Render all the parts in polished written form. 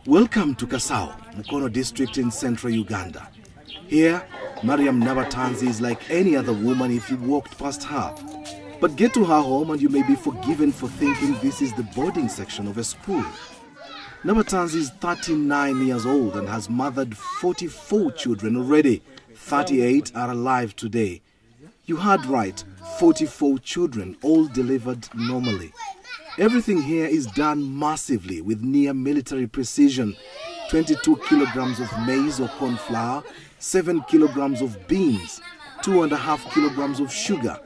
Welcome to Kasao, Mukono district in central Uganda. Here, Mariam Nabatanzi is like any other woman if you walked past her. But get to her home and you may be forgiven for thinking this is the boarding section of a school. Nabatanzi is 39 years old and has mothered 44 children already. 38 are alive today. You heard right, 44 children, all delivered normally. Everything here is done massively with near military precision. 22 kilograms of maize or corn flour, 7 kilograms of beans, 2.5 kilograms of sugar.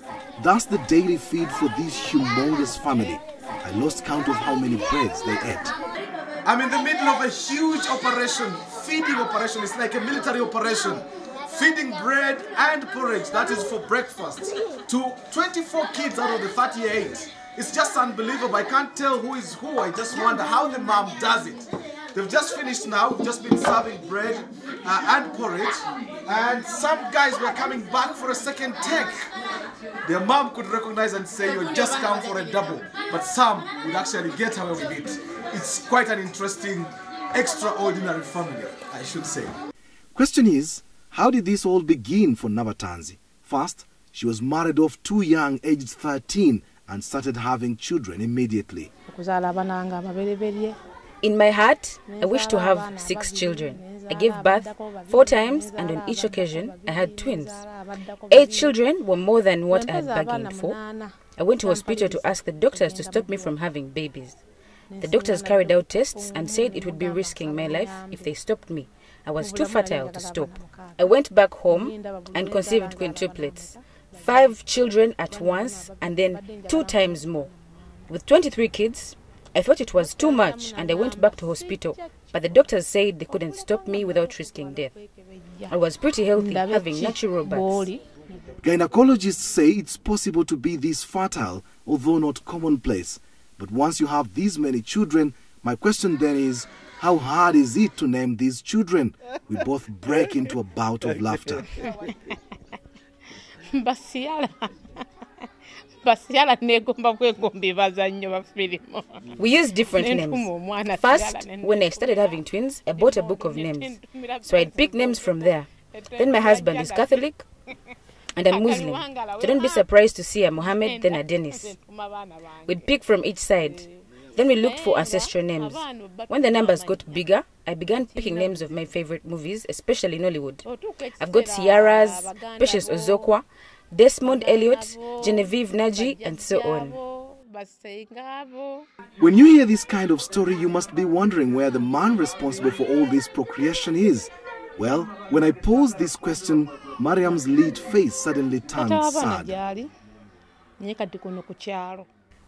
That's the daily feed for this humongous family. I lost count of how many breads they ate. I'm in the middle of a huge operation, feeding operation. It's like a military operation. Feeding bread and porridge, that is for breakfast, to 24 kids out of the 38. It's just unbelievable. I can't tell who is who. I just wonder how the mom does it. They've just finished now, just been serving bread and porridge. And some guys were coming back for a second take. Their mom could recognize and say, you just come for a double. But some would actually get away with it. It's quite an interesting, extraordinary family, I should say. Question is, how did this all begin for Nabatanzi? First, she was married off too young, aged 13, and started having children immediately. In my heart, I wish to have 6 children. I gave birth 4 times, and on each occasion, I had twins. 8 children were more than what I had bargained for. I went to hospital to ask the doctors to stop me from having babies. The doctors carried out tests and said it would be risking my life if they stopped me. I was too fertile to stop. I went back home and conceived quintuplets. 5 children at once and then 2 times more. With 23 kids, I thought it was too much and I went back to hospital. But the doctors said they couldn't stop me without risking death. I was pretty healthy, having natural births. Gynecologists say it's possible to be this fertile, although not commonplace. But once you have these many children, my question then is, how hard is it to name these children? We both break into a bout of laughter. We use different names. First, when I started having twins, I bought a book of names. So I'd pick names from there. Then my husband is Catholic and I'm Muslim. So don't be surprised to see a Mohammed, then a Dennis. We'd pick from each side. Then we looked for ancestral names. When the numbers got bigger, I began picking names of my favorite movies, especially Nollywood. I've got Ciara's, Precious Ozokwa, Desmond Elliot, Genevieve Naji, and so on. When you hear this kind of story, you must be wondering where the man responsible for all this procreation is. Well, when I posed this question, Mariam's lead face suddenly turned sad.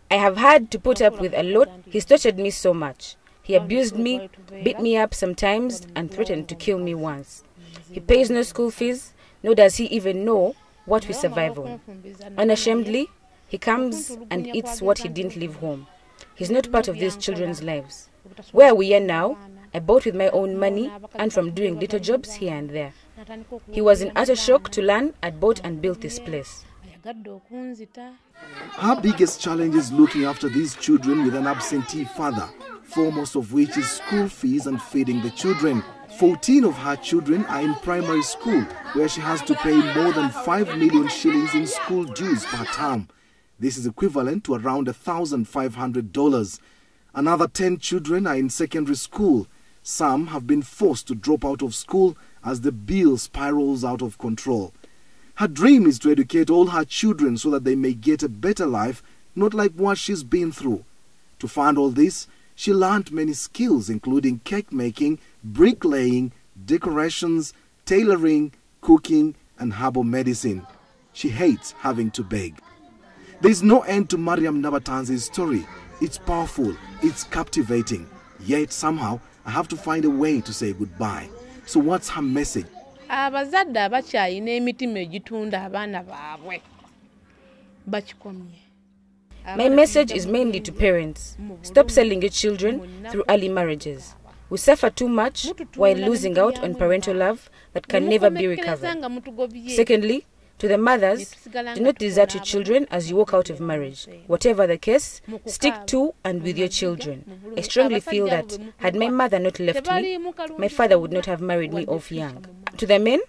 I have had to put up with a lot. He's tortured me so much. He abused me, beat me up sometimes, and threatened to kill me once. He pays no school fees, nor does he even know what we survive on. Unashamedly, he comes and eats what he didn't leave home. He's not part of these children's lives. Where we are now, I bought with my own money and from doing little jobs here and there. He was in utter shock to learn I'd bought and built this place. Her biggest challenge is looking after these children with an absentee father, foremost of which is school fees and feeding the children. 14 of her children are in primary school, where she has to pay more than 5 million shillings in school dues per term. This is equivalent to around $1,500. Another 10 children are in secondary school. Some have been forced to drop out of school as the bill spirals out of control. Her dream is to educate all her children so that they may get a better life, not like what she's been through. To fund all this, she learned many skills including cake making, bricklaying, decorations, tailoring, cooking and herbal medicine. She hates having to beg. There is no end to Mariam Nabatanzi's story. It's powerful, it's captivating. Yet somehow I have to find a way to say goodbye. So what's her message? My message is mainly to parents. Stop selling your children through early marriages. We suffer too much while losing out on parental love that can never be recovered. Secondly, To the mothers, do not desert your children as you walk out of marriage. Whatever the case, stick to and with your children. I strongly feel that had my mother not left me, my father would not have married me off young. To the men,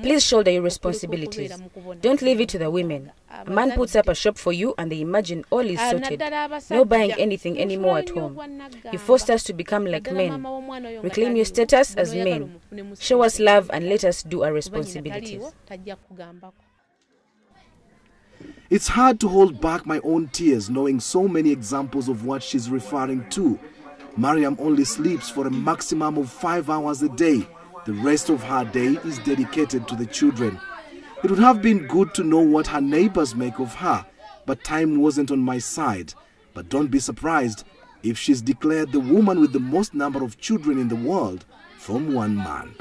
please shoulder your responsibilities. Don't leave it to the women. A man puts up a shop for you and they imagine all is sorted. No buying anything anymore at home. You forced us to become like men. Reclaim your status as men. Show us love and let us do our responsibilities. It's hard to hold back my own tears knowing so many examples of what she's referring to. Mariam only sleeps for a maximum of 5 hours a day. The rest of her day is dedicated to the children. It would have been good to know what her neighbors make of her, but time wasn't on my side. But don't be surprised if she's declared the woman with the most number of children in the world from one man.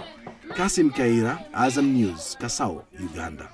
Kassim Kayira, Azam News, Kasao, Uganda.